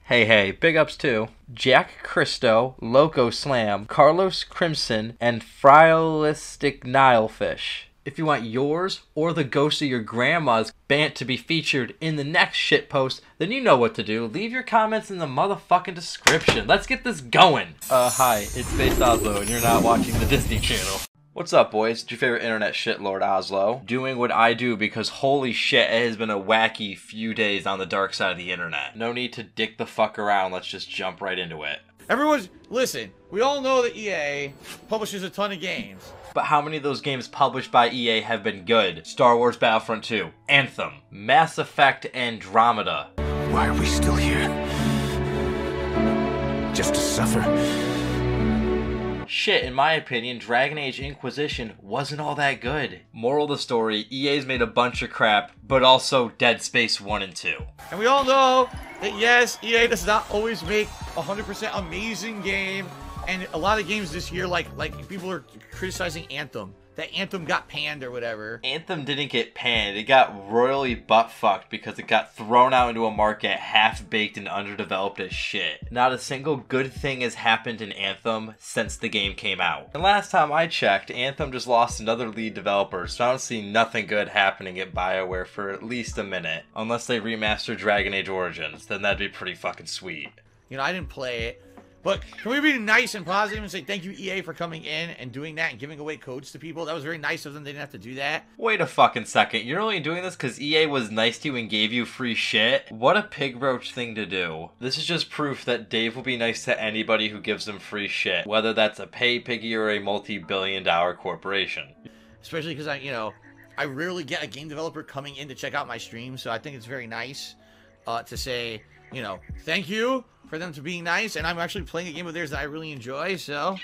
Hey, big ups to Jack Cristo, Loco Slam, Carlos Crimson, and Frialistic Nilefish. If you want yours or the ghost of your grandma's bant to be featured in the next shitpost, then you know what to do. Leave your comments in the motherfucking description. Let's get this going. Hi, it's Based Oslo, and you're not watching the Disney Channel. What's up, boys? It's your favorite internet shitlord Oslo, doing what I do because holy shit, it has been a wacky few days on the dark side of the internet. No need to dick the fuck around, let's just jump right into it. Listen, we all know that EA publishes a ton of games. But how many of those games published by EA have been good? Star Wars Battlefront 2, Anthem, Mass Effect Andromeda. Why are we still here? Just to suffer? Shit, in my opinion, Dragon Age Inquisition wasn't all that good. Moral of the story, EA's made a bunch of crap, but also Dead Space 1 and 2. And we all know that yes, EA does not always make 100% amazing game. And a lot of games this year, like people are criticizing Anthem. That Anthem got panned or whatever. Anthem didn't get panned. It got royally butt-fucked because it got thrown out into a market half-baked and underdeveloped as shit. Not a single good thing has happened in Anthem since the game came out. And last time I checked, Anthem just lost another lead developer, so I don't see nothing good happening at BioWare for at least a minute. Unless they remaster Dragon Age Origins, then that'd be pretty fucking sweet. You know, I didn't play it. But can we be nice and positive and say thank you, EA, for coming in and doing that and giving away codes to people? That was very nice of them. They didn't have to do that. Wait a fucking second. You're only doing this because EA was nice to you and gave you free shit? What a pig roach thing to do. This is just proof that Dave will be nice to anybody who gives him free shit, whether that's a pay piggy or a multi-billion-dollar corporation. Especially because I rarely get a game developer coming in to check out my stream, so I think it's very nice to say, thank you for them to being nice, and I'm actually playing a game of theirs that I really enjoy, so...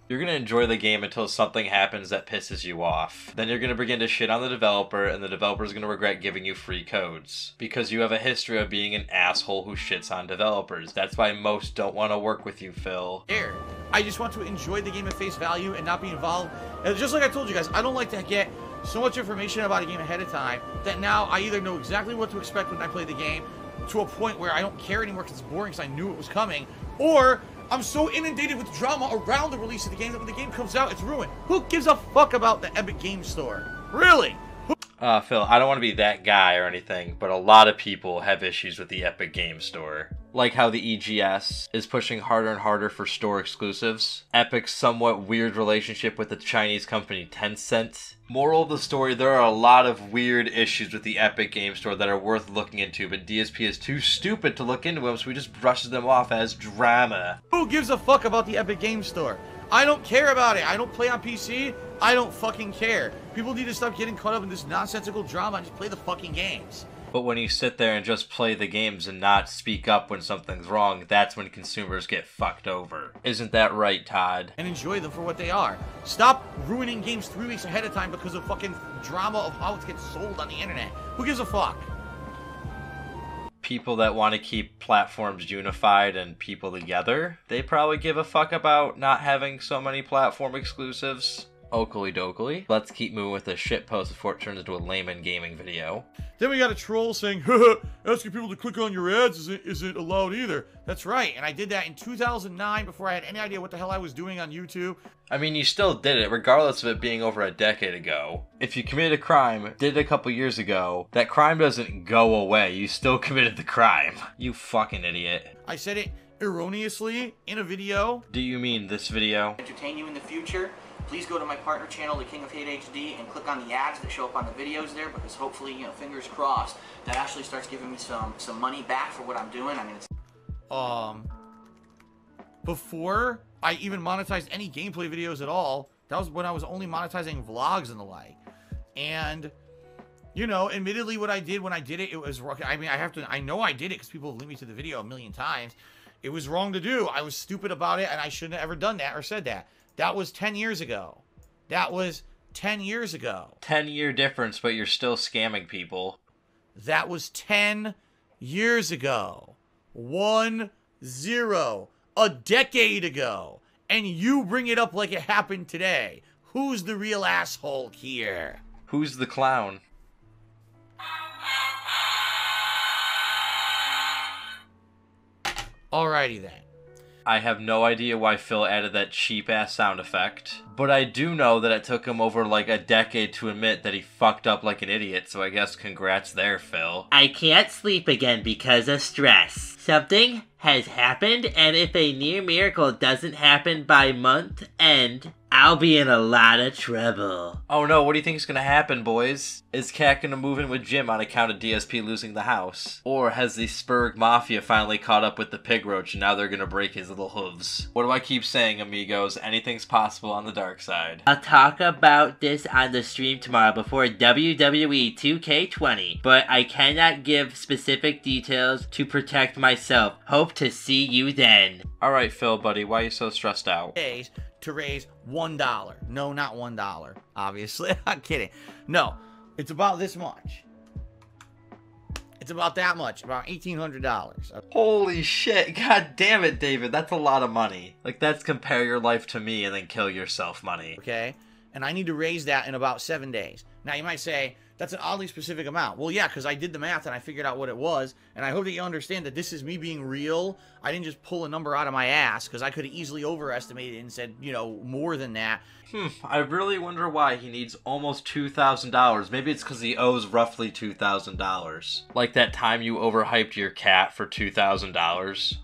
You're gonna enjoy the game until something happens that pisses you off. Then you're gonna begin to shit on the developer, and the developer's gonna regret giving you free codes. Because you have a history of being an asshole who shits on developers. That's why most don't want to work with you, Phil. Here, I just want to enjoy the game at face value and not be involved. And just like I told you guys, I don't like to get so much information about a game ahead of time that now I either know exactly what to expect when I play the game, to a point where I don't care anymore because it's boring because I knew it was coming, or I'm so inundated with drama around the release of the game that when the game comes out, it's ruined. Who gives a fuck about the Epic Game Store? Really? Phil, I don't want to be that guy or anything, but a lot of people have issues with the Epic Game Store. Like how the EGS is pushing harder and harder for store exclusives. Epic's somewhat weird relationship with the Chinese company Tencent. Moral of the story, there are a lot of weird issues with the Epic Game Store that are worth looking into, but DSP is too stupid to look into them, so he just brushes them off as drama. Who gives a fuck about the Epic Game Store? I don't care about it. I don't play on PC. I don't fucking care. People need to stop getting caught up in this nonsensical drama and just play the fucking games. But when you sit there and just play the games and not speak up when something's wrong, that's when consumers get fucked over. Isn't that right, Todd? And enjoy them for what they are. Stop ruining games 3 weeks ahead of time because of fucking drama of how it gets sold on the internet. Who gives a fuck? People that want to keep platforms unified and people together, they probably give a fuck about not having so many platform exclusives. Oakley dokley. Let's keep moving with this shitpost before it turns into a layman gaming video. Then we got a troll saying, asking people to click on your ads isn't allowed either. That's right, and I did that in 2009 before I had any idea what the hell I was doing on YouTube. I mean, you still did it, regardless of it being over a decade ago. If you committed a crime, did it a couple years ago, that crime doesn't go away. You still committed the crime. You fucking idiot. I said it erroneously in a video. Do you mean this video? Entertain you in the future. Please go to my partner channel, The King of Hate HD, and click on the ads that show up on the videos there, because hopefully, fingers crossed, that actually starts giving me some money back for what I'm doing. I mean, it's... Before I even monetized any gameplay videos at all, that was when I was only monetizing vlogs and the like. And, admittedly what I did when I did it, it was wrong. I mean, I know I did it because people have linked me to the video a million times. It was wrong to do. I was stupid about it, and I shouldn't have ever done that or said that. That was 10 years ago. That was 10 years ago. 10-year difference, but you're still scamming people. That was 10 years ago. 1-0. A decade ago. And you bring it up like it happened today. Who's the real asshole here? Who's the clown? Alrighty then. I have no idea why Phil added that cheap-ass sound effect, but I do know that it took him over like a decade to admit that he fucked up like an idiot, so I guess congrats there, Phil. I can't sleep again because of stress. Something has happened, and if a near miracle doesn't happen by month end, I'll be in a lot of trouble. Oh no, what do you think's gonna happen, boys? Is Cat gonna move in with Jim on account of DSP losing the house? Or has the Spurg Mafia finally caught up with the pig roach and now they're gonna break his little hooves? What do I keep saying, amigos? Anything's possible on the dark side. I'll talk about this on the stream tomorrow before WWE 2K20, but I cannot give specific details to protect myself. Hope to see you then. Alright, Phil, buddy, why are you so stressed out? Days to raise $1. No, not $1. Obviously, I'm kidding. No, it's about this much. It's about that much, about $1,800. Holy shit, god damn it, David, that's a lot of money. Like, that's compare your life to me and then kill yourself money. Okay, and I need to raise that in about 7 days. Now, you might say, that's an oddly specific amount. Well, yeah, because I did the math and I figured out what it was, and I hope that you understand that this is me being real. I didn't just pull a number out of my ass, because I could have easily overestimated and said, you know, more than that. I really wonder why he needs almost $2,000. Maybe it's because he owes roughly $2,000. Like that time you overhyped your cat for $2,000.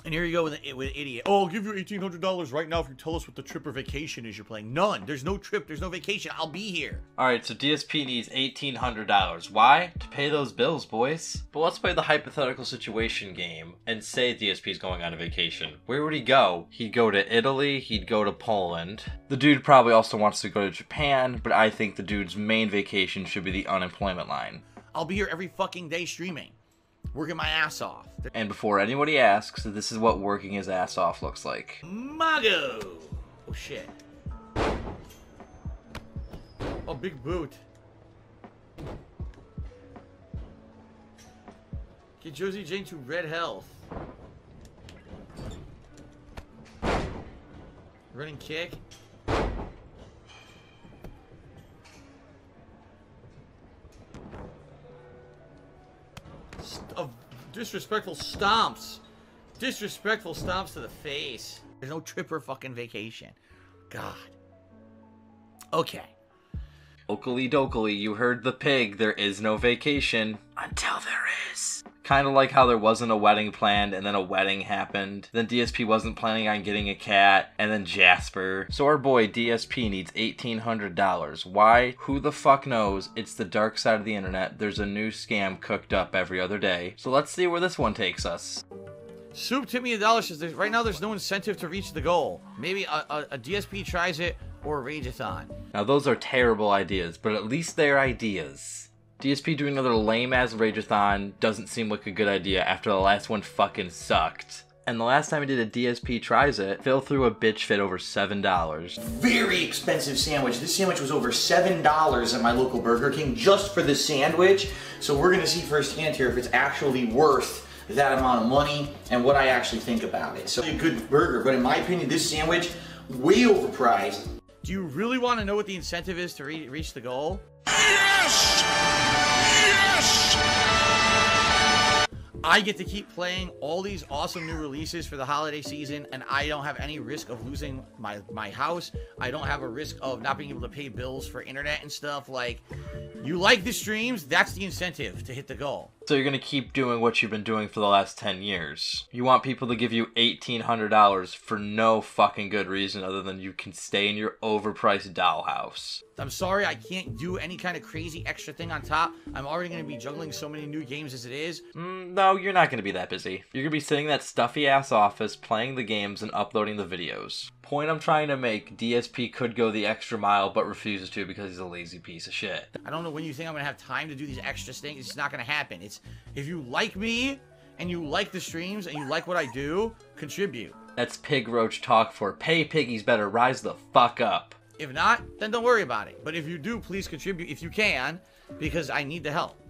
And here you go with idiot. Oh, I'll give you $1,800 right now if you tell us what the trip or vacation is you're playing. None. There's no trip. There's no vacation. I'll be here. Alright, so DSP needs $1,800. Why? To pay those bills, boys. But let's play the hypothetical situation game and say DSP's going on a vacation. Where would he go? He'd go to Italy. He'd go to Poland. The dude probably also wants to go to Japan, but I think the dude's main vacation should be the unemployment line. I'll be here every fucking day streaming. Working my ass off. And before anybody asks, this is what working his ass off looks like. Mago! Oh shit. Oh, big boot. Get Josie Jane to red health. Running kick. Of disrespectful stomps. Disrespectful stomps to the face. There's no trip or fucking vacation. God. Okay. Oakley dokley, you heard the pig. There is no vacation. Until there is. Kind of like how there wasn't a wedding planned and then a wedding happened. Then DSP wasn't planning on getting a cat and then Jasper. So our boy DSP needs $1,800. Why? Who the fuck knows? It's the dark side of the internet. There's a new scam cooked up every other day. So let's see where this one takes us. Soup tip me $1 says right now there's no incentive to reach the goal. Maybe a DSP tries it or a Rageathon. Now those are terrible ideas, but at least they're ideas. DSP doing another lame-ass Rageathon doesn't seem like a good idea after the last one fucking sucked. And the last time he did a DSP tries it, Phil threw a bitch fit over $7. Very expensive sandwich. This sandwich was over $7 at my local Burger King just for the sandwich. So we're gonna see firsthand here if it's actually worth that amount of money and what I actually think about it. So a good burger, but in my opinion, this sandwich, way overpriced. Do you really want to know what the incentive is to reach the goal? Yes! Yes! I get to keep playing all these awesome new releases for the holiday season, and I don't have any risk of losing my house. I don't have a risk of not being able to pay bills for internet and stuff. Like, you like the streams, that's the incentive to hit the goal. So you're gonna keep doing what you've been doing for the last 10 years. You want people to give you $1,800 for no fucking good reason other than you can stay in your overpriced dollhouse. I'm sorry, I can't do any kind of crazy extra thing on top. I'm already going to be juggling so many new games as it is. No, you're not gonna be that busy. You're gonna be sitting in that stuffy ass office playing the games and uploading the videos. Point I'm trying to make, DSP could go the extra mile but refuses to because he's a lazy piece of shit. I don't know when you think I'm going to have time to do these extra things. It's not going to happen. It's if you like me and you like the streams and you like what I do, contribute. That's Pig Roach talk for pay piggies better rise the fuck up. If not, then don't worry about it. But if you do, please contribute if you can, because I need the help.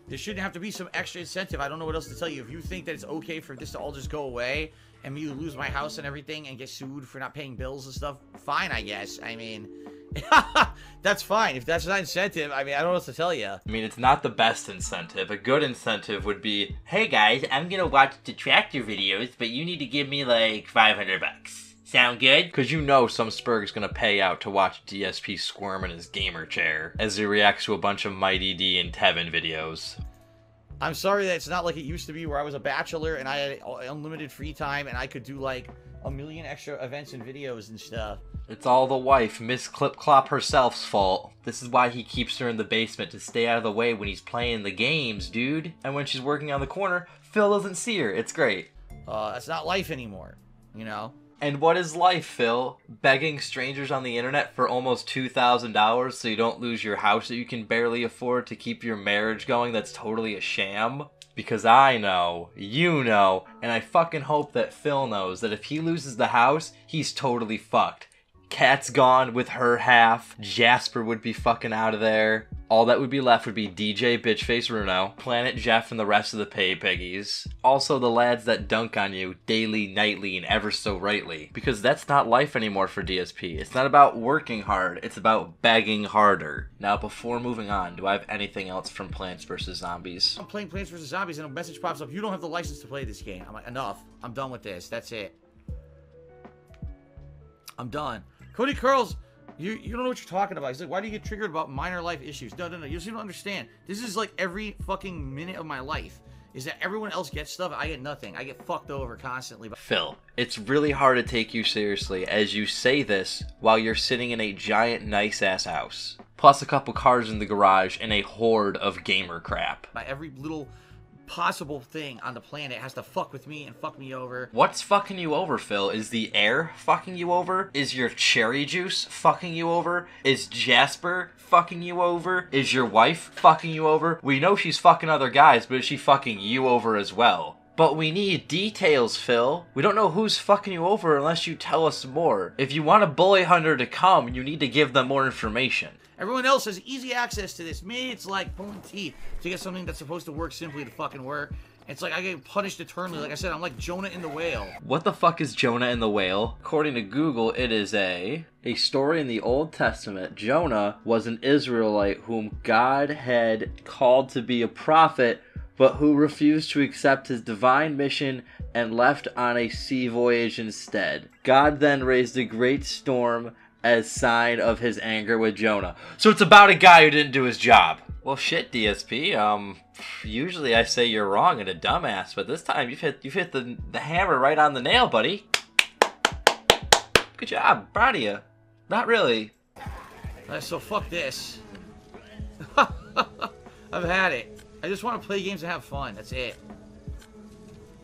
There shouldn't have to be some extra incentive. I don't know what else to tell you. If you think that it's okay for this to all just go away and me lose my house and everything and get sued for not paying bills and stuff, fine, I guess. I mean, That's fine. If that's not incentive, I mean, I don't know what to tell you. I mean, it's not the best incentive. A good incentive would be, Hey guys, I'm gonna watch the tractor videos, but you need to give me like $500. Sound good? because you know some Spurg's gonna pay out to watch DSP squirm in his gamer chair as he reacts to a bunch of Mighty D and Tevin videos. I'm sorry that it's not like it used to be where I was a bachelor and I had unlimited free time and I could do like a million extra events and videos and stuff. It's all the wife, Miss Clip Clop herself's fault. This is why he keeps her in the basement, to stay out of the way when he's playing the games, dude. And when she's working on the corner, Phil doesn't see her. It's great. That's not life anymore, you know? And what is life, Phil? Begging strangers on the internet for almost $2,000 so you don't lose your house that you can barely afford to keep your marriage going that's totally a sham? Because I know, you know, and I fucking hope that Phil knows that if he loses the house, he's totally fucked. Kat's gone with her half. Jasper would be fucking out of there. All that would be left would be DJ Bitchface Runo, Planet Jeff, and the rest of the pay piggies. Also the lads that dunk on you daily, nightly, and ever so rightly. Because that's not life anymore for DSP. It's not about working hard, it's about begging harder. Now before moving on, do I have anything else from Plants vs. Zombies? I'm playing Plants vs. Zombies and a message pops up. You don't have the license to play this game. I'm like, enough. I'm done with this. That's it. I'm done. Cody Curls, you don't know what you're talking about. He's like, why do you get triggered about minor life issues? No. You just don't understand. This is like every fucking minute of my life. Is that everyone else gets stuff, I get nothing. I get fucked over constantly. Phil, it's really hard to take you seriously as you say this while you're sitting in a giant nice-ass house. Plus a couple cars in the garage and a horde of gamer crap. By every little possible thing on the planet has to fuck with me and fuck me over. What's fucking you over, Phil? Is the air fucking you over? Is your cherry juice fucking you over? Is Jasper fucking you over? Is your wife fucking you over? We know she's fucking other guys, but is she fucking you over as well? But we need details, Phil. We don't know who's fucking you over unless you tell us more. If you want a bully hunter to come, you need to give them more information. Everyone else has easy access to this. Me, it's like pulling teeth to get something that's supposed to work simply to fucking work. It's like I get punished eternally. Like I said, I'm like Jonah in the whale. What the fuck is Jonah and the whale? According to Google, it is a story in the Old Testament. Jonah was an Israelite whom God had called to be a prophet, but who refused to accept his divine mission and left on a sea voyage instead. God then raised a great storm as sign of his anger with Jonah. So it's about a guy who didn't do his job. Well, shit, DSP. Usually I say you're wrong and a dumbass, but this time you've hit the hammer right on the nail, buddy. Good job. Proud of you. Not really. So fuck this. I've had it. I just want to play games and have fun. That's it.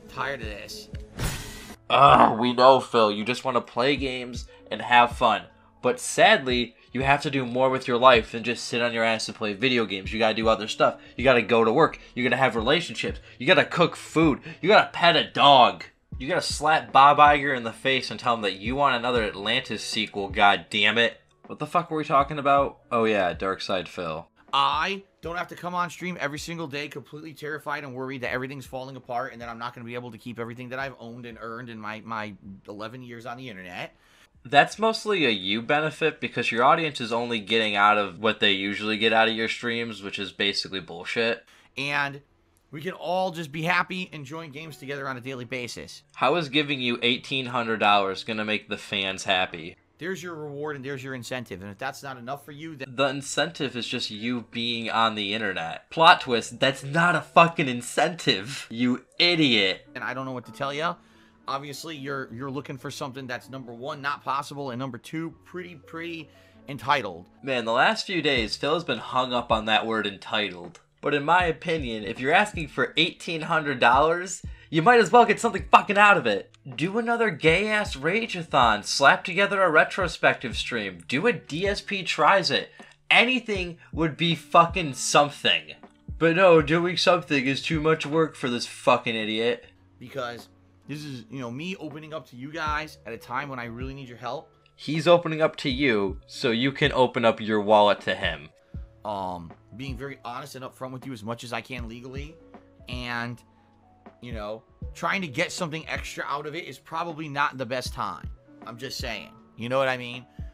Tired of this. We know, Phil. You just want to play games and have fun. But sadly, you have to do more with your life than just sit on your ass and play video games. You gotta do other stuff. You gotta go to work. You gotta have relationships. You gotta cook food. You gotta pet a dog. You gotta slap Bob Iger in the face and tell him that you want another Atlantis sequel, god damn it. What the fuck were we talking about? Oh yeah, Darkside Phil. I don't have to come on stream every single day completely terrified and worried that everything's falling apart and that I'm not going to be able to keep everything that I've owned and earned in my 11 years on the internet. That's mostly a you benefit because your audience is only getting out of what they usually get out of your streams, which is basically bullshit. And we can all just be happy enjoying games together on a daily basis. How is giving you $1,800 going to make the fans happy? There's your reward and there's your incentive. And if that's not enough for you, then the incentive is just you being on the internet. Plot twist, that's not a fucking incentive, you idiot. And I don't know what to tell you. Obviously, you're looking for something that's number one, not possible, and number two, pretty entitled. Man, the last few days, Phil has been hung up on that word entitled. But in my opinion, if you're asking for $1,800, you might as well get something fucking out of it. Do another gay-ass Rageathon. Slap together a retrospective stream. Do a DSP Tries It. Anything would be fucking something. But no, doing something is too much work for this fucking idiot. Because this is, me opening up to you guys at a time when I really need your help. He's opening up to you so you can open up your wallet to him. Being very honest and upfront with you as much as I can legally. And, trying to get something extra out of it is probably not the best time. I'm just saying. You know what I mean?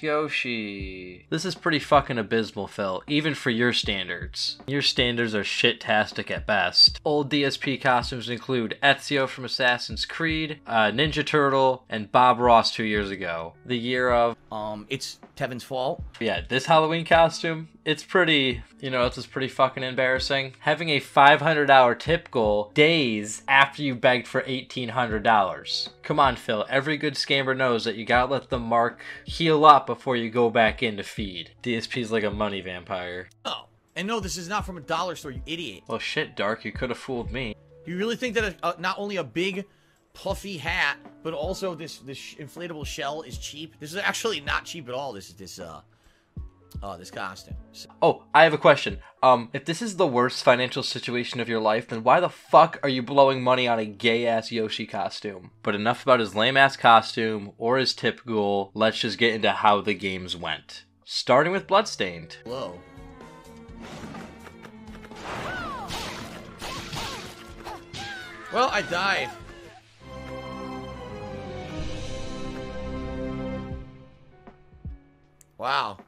gay-ass Yoshi. This is pretty fucking abysmal, Phil, even for your standards. Your standards are shit-tastic at best. Old DSP costumes include Ezio from Assassin's Creed, Ninja Turtle, and Bob Ross 2 years ago. The year of... It's Tevin's fault. Yeah, this Halloween costume, it's pretty, it's just pretty fucking embarrassing. Having a $500 tip goal days after you begged for $1,800. Come on, Phil, every good scammer knows that you gotta let the mark heal up before you go back in to feed. DSP's like a money vampire. Oh, and no, this is not from a dollar store, you idiot. Well, shit, Dark, you could have fooled me. You really think that not only a big puffy hat, but also this inflatable shell is cheap? This is actually not cheap at all. This costume. Oh, I have a question. If this is the worst financial situation of your life, then why the fuck are you blowing money on a gay-ass Yoshi costume? But enough about his lame-ass costume or his tip goal. Let's just get into how the games went. Starting with Bloodstained. Whoa. Well, I died. Wow.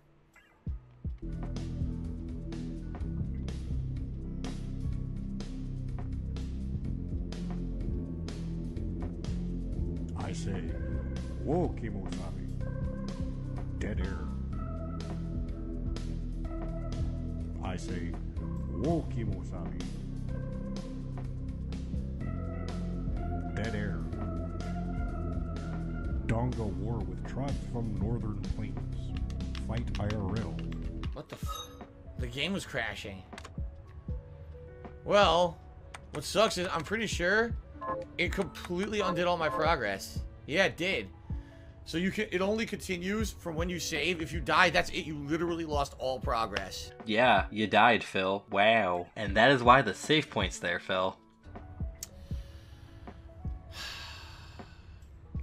I say, whoa, Kimosabi. Dead air. I say, whoa, Kimosabi. Dead air. Donga war with tribes from northern plains. Fight IRL. What the The game was crashing. Well, what sucks is I'm pretty sure it completely undid all my progress. Yeah, it did. So it only continues from when you save. If you die, that's it. You literally lost all progress. Yeah, you died, Phil. Wow. And that is why the save point's there, Phil.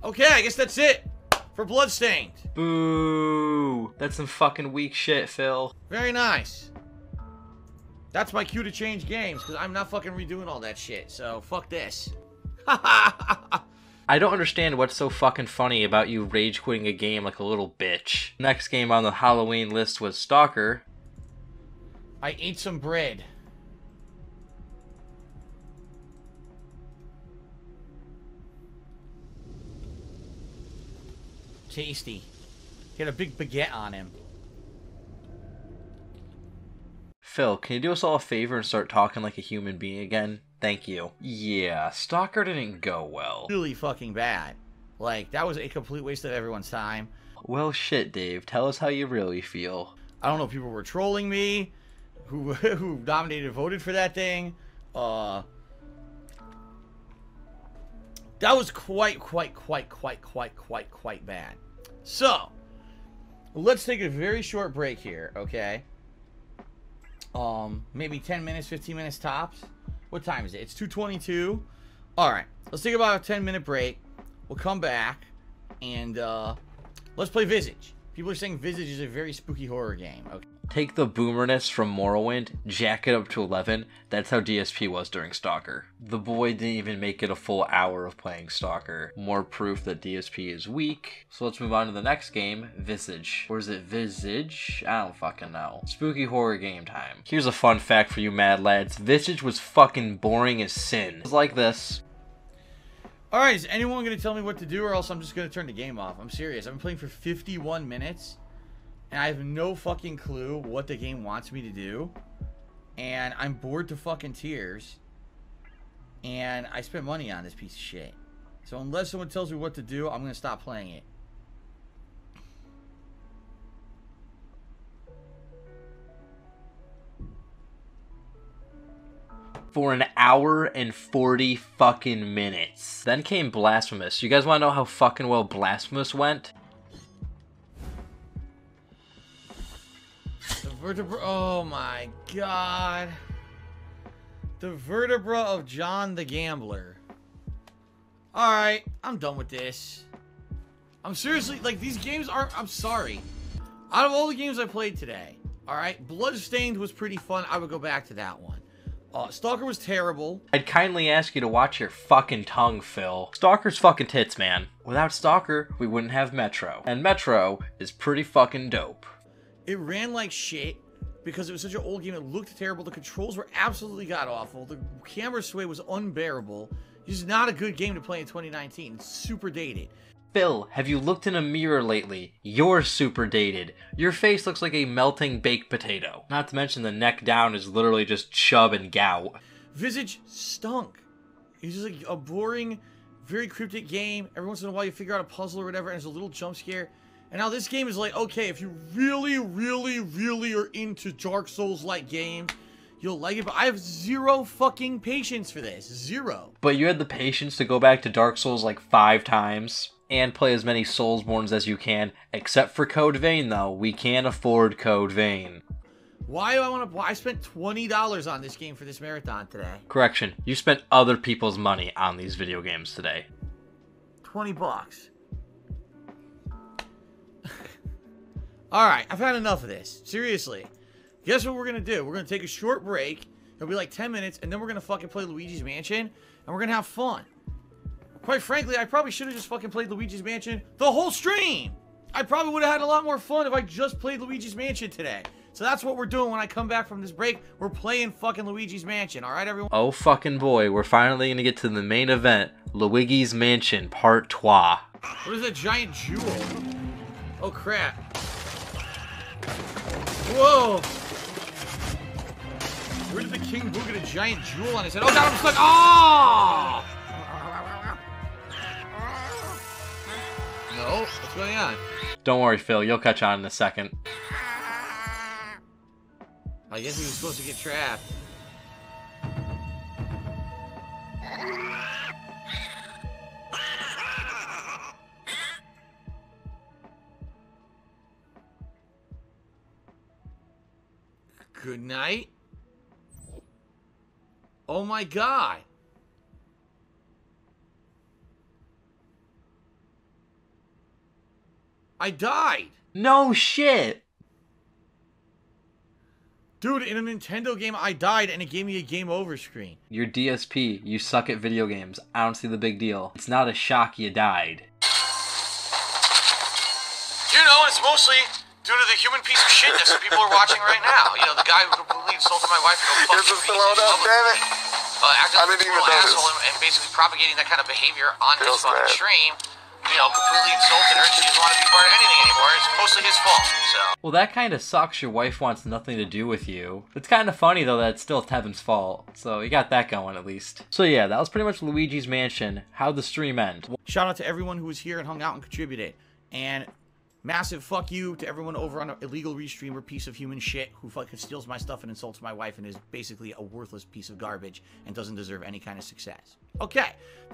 Okay, I guess that's it for Bloodstained. Boo! That's some fucking weak shit, Phil. Very nice. That's my cue to change games, because I'm not fucking redoing all that shit. So, fuck this. I don't understand what's so fucking funny about you rage quitting a game like a little bitch. Next game on the Halloween list was Stalker. I ate some bread. Tasty. He had a big baguette on him. Phil, can you do us all a favor and start talking like a human being again? Thank you. Yeah, Stalker didn't go well. Really fucking bad. Like, that was a complete waste of everyone's time. Well, shit, Dave. Tell us how you really feel. I don't know if people were trolling me, who nominated and voted for that thing. That was quite bad. So, let's take a very short break here, okay? Maybe 10 minutes, 15 minutes tops. What time is it? It's 2:22. All right, let's take about a 10-minute break. We'll come back and let's play Visage. People are saying Visage is a very spooky horror game. Okay. Take the boomerness from Morrowind, jack it up to 11. That's how DSP was during Stalker. The boy didn't even make it a full hour of playing Stalker. More proof that DSP is weak. So let's move on to the next game, Visage. Or is it Visage? I don't fucking know. Spooky horror game time. Here's a fun fact for you mad lads. Visage was fucking boring as sin. It was like this. Alright, is anyone going to tell me what to do, or else I'm just going to turn the game off? I'm serious. I've been playing for 51 minutes. And I have no fucking clue what the game wants me to do. And I'm bored to fucking tears. And I spent money on this piece of shit. So unless someone tells me what to do, I'm going to stop playing it. For an hour and 40 fucking minutes. Then came Blasphemous. You guys want to know how fucking well Blasphemous went? The vertebra. Oh my god. The vertebra of John the Gambler. Alright, I'm done with this. I'm seriously, like, these games aren't. I'm sorry. Out of all the games I played today, alright, Bloodstained was pretty fun. I would go back to that one. Stalker was terrible. I'd kindly ask you to watch your fucking tongue, Phil. Stalker's fucking tits, man. Without Stalker, we wouldn't have Metro. And Metro is pretty fucking dope. It ran like shit because it was such an old game. It looked terrible. The controls were absolutely god-awful. The camera sway was unbearable. It's not a good game to play in 2019. It's super dated. Phil, have you looked in a mirror lately? You're super dated. Your face looks like a melting baked potato. Not to mention the neck down is literally just chub and gout. Visage stunk. It's just like a boring, very cryptic game. Every once in a while you figure out a puzzle or whatever and there's a little jump scare. And now this game is like, okay, if you really, really, really are into Dark Souls-like games, you'll like it, but I have zero fucking patience for this. Zero. But you had the patience to go back to Dark Souls like 5 times and play as many Soulsborns as you can, except for Code Vein though. We can't afford Code Vein. Why do I want to? I spent $20 on this game for this marathon today. Correction, you spent other people's money on these video games today. 20 bucks. Alright, I've had enough of this. Seriously. Guess what we're going to do? We're going to take a short break. It'll be like 10 minutes, and then we're going to fucking play Luigi's Mansion, and we're going to have fun. Quite frankly, I probably should have just fucking played Luigi's Mansion the whole stream. I probably would have had a lot more fun if I just played Luigi's Mansion today. So that's what we're doing when I come back from this break. We're playing fucking Luigi's Mansion. Alright, everyone? Oh fucking boy, we're finally going to get to the main event. Luigi's Mansion Part 2. What is that giant jewel? Oh, crap. Whoa! Where did the king boo get a giant jewel on his head? Oh god, I'm stuck! Oh! No? What's going on? Don't worry, Phil. You'll catch on in a second. I guess he was supposed to get trapped. Good night. Oh my god. I died. No shit. Dude, in a Nintendo game, I died and it gave me a game over screen. You're DSP. You suck at video games. I don't see the big deal. It's not a shock you died. You know, it's mostly due to the human piece of shitness that people are watching right now. You know, the guy who completely insulted my wife. Is it still on up, damn it? Acting I like a didn't even total notice. asshole and basically propagating that kind of behavior on his Feels fucking bad. stream. You know, completely insulted her. She doesn't want to be part of anything anymore. It's mostly his fault. So. Well, that kind of sucks. Your wife wants nothing to do with you. It's kind of funny, though, that it's still Tevin's fault. So you got that going, at least. So yeah, that was pretty much Luigi's Mansion. How'd the stream end? Shout out to everyone who was here and hung out and contributed. And massive fuck you to everyone over on an illegal restreamer piece of human shit who fucking steals my stuff and insults my wife and is basically a worthless piece of garbage and doesn't deserve any kind of success. Okay.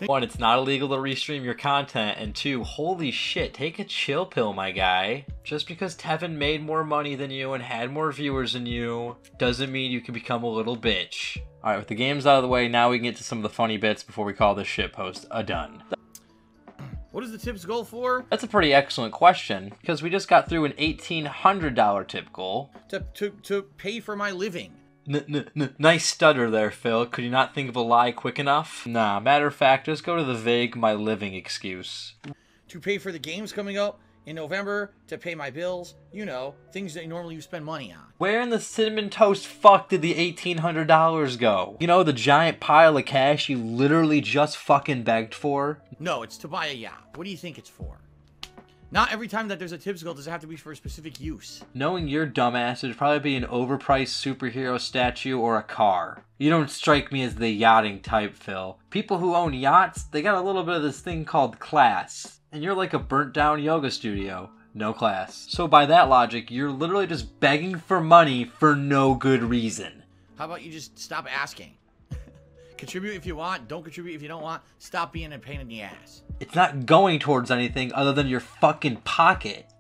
1, it's not illegal to restream your content, and 2, holy shit, take a chill pill, my guy. Just because Tevin made more money than you and had more viewers than you doesn't mean you can become a little bitch. Alright, with the games out of the way, now we can get to some of the funny bits before we call this shitpost a done. What is the tips goal for? That's a pretty excellent question, because we just got through an $1,800 tip goal. To pay for my living. Nice stutter there, Phil. Could you not think of a lie quick enough? Nah, matter of fact, just go to the vague my living excuse. To pay for the games coming up in November, to pay my bills, you know, things that normally you spend money on. Where in the cinnamon toast fuck did the $1,800 go? You know, the giant pile of cash you literally just fucking begged for? No, it's to buy a yacht. What do you think it's for? Not every time that there's a tips goal does it have to be for a specific use. Knowing your dumbass, it'd probably be an overpriced superhero statue or a car. You don't strike me as the yachting type, Phil. People who own yachts, they got a little bit of this thing called class. And you're like a burnt down yoga studio. No class. So by that logic, you're literally just begging for money for no good reason. How about you just stop asking? Contribute if you want, don't contribute if you don't want. Stop being a pain in the ass. It's not going towards anything other than your fucking pocket.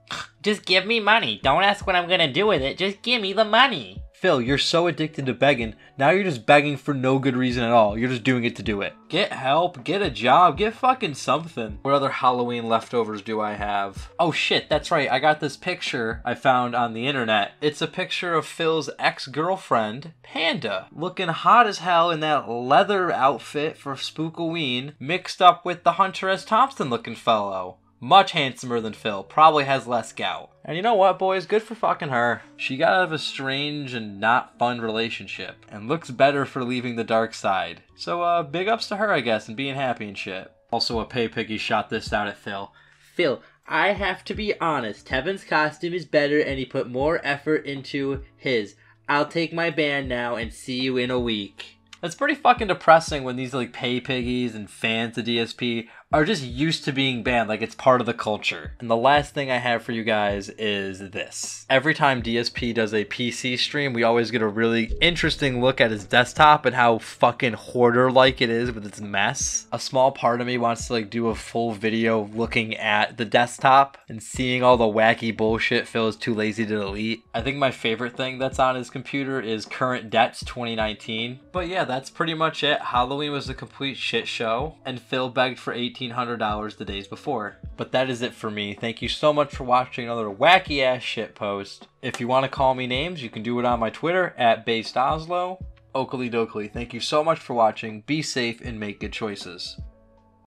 Just give me money. Don't ask what I'm gonna do with it. Just give me the money. Phil, you're so addicted to begging. Now you're just begging for no good reason at all. You're just doing it to do it. Get help, get a job, get fucking something. What other Halloween leftovers do I have? Oh shit, that's right. I got this picture I found on the internet. It's a picture of Phil's ex-girlfriend, Panda, looking hot as hell in that leather outfit for Spookoween, mixed up with the Hunter S. Thompson looking fellow. Much handsomer than Phil, probably has less gout. And you know what, boys? Good for fucking her. She got out of a strange and not fun relationship, and looks better for leaving the dark side. So, big ups to her, I guess, and being happy and shit. Also, a pay piggy shot this out at Phil. Phil, I have to be honest. Tevin's costume is better and he put more effort into his. I'll take my band now and see you in a week. It's pretty fucking depressing when these like pay piggies and fans of DSP are just used to being banned, like it's part of the culture. And the last thing I have for you guys is this. Every time DSP does a PC stream, we always get a really interesting look at his desktop and how fucking hoarder-like it is with its mess. A small part of me wants to like do a full video looking at the desktop and seeing all the wacky bullshit Phil is too lazy to delete. I think my favorite thing that's on his computer is Current Debts 2019. But yeah, that's pretty much it. Halloween was a complete shit show, and Phil begged for $1,800 the days before. But that is it for me. Thank you so much for watching another wacky ass shit post. If you want to call me names, you can do it on my Twitter at BasedOslo. Oakley dokley. Thank you so much for watching. Be safe and make good choices.